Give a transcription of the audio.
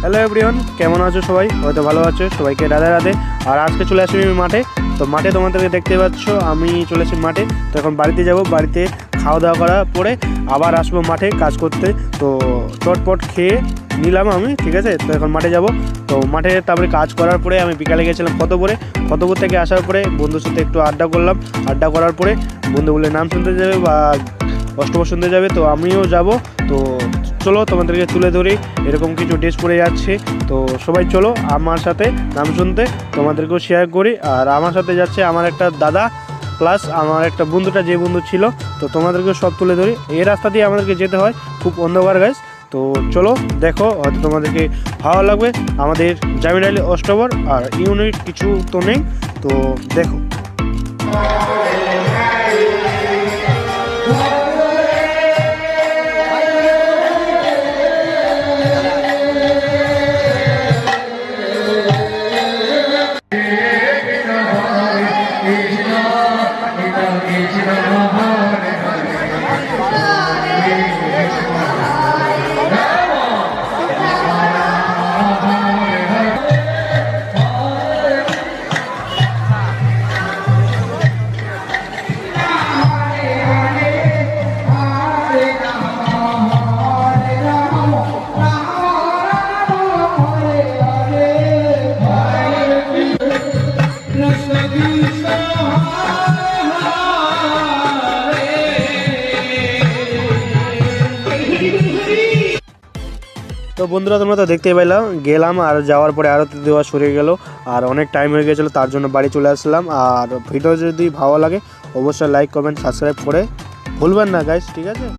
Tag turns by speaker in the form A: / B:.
A: Hello everyone, কেমন আছো সবাই? হয়তো ভালো আছো, সবাইকে রাধে রাধে। আর আজকে চলে আসি আমি মাঠে। তো মাঠে তোমাদেরকে দেখতে পাচ্ছ, আমি চলে আসি মাঠে। তো এখন বাড়িতে যাব, বাড়িতে খাওয়া দাওয়া করার পরে আবার আসবো মাঠে কাজ করতে। তো চটপট খেয়ে নিলাম আমি, ঠিক আছে। তো এখন মাঠে যাব। তো মাঠে তারপরে কাজ করার পরে আমি বিকালে গেছিলাম ফতেপুর থেকে আসার পরে বন্ধুর সাথে একটু আড্ডা করলাম। আড্ডা করার পরে বন্ধু বলে নাম শুনতে যাবে বা অষ্টম শুনতে যাবে, তো আমিও যাব। তো চলো তোমাদেরকে তুলে ধরি, এরকম কিছু ড্রেস পরে যাচ্ছে। তো সবাই চলো আমার সাথে নাম শুনতে, তোমাদেরকেও শেয়ার করি। আর আমার সাথে যাচ্ছে আমার একটা দাদা প্লাস আমার একটা বন্ধুটা, যে বন্ধু ছিল। তো তোমাদেরকেও সব তুলে ধরি। এই রাস্তা দিয়ে আমাদেরকে যেতে হয়, খুব অন্ধকার গাইস। তো চলো দেখো, হয়তো তোমাদেরকে ভালো লাগবে। আমাদের জামিল আলী অষ্টবর আর ইউনিট কিছু তো নেই, তো দেখো। তো বন্ধুরা, তোমরা তো দেখতেই পাইলাম, গেলাম আর যাওয়ার পরে আরতি দেওয়া সরে গেল আর অনেক টাইম হয়ে গেছিলো, তার জন্য বাড়ি চলে আসলাম। আর ভিডিও যদি ভালো লাগে অবশ্যই লাইক কমেন্ট সাবস্ক্রাইব করে ভুলবেন না গাইস, ঠিক আছে।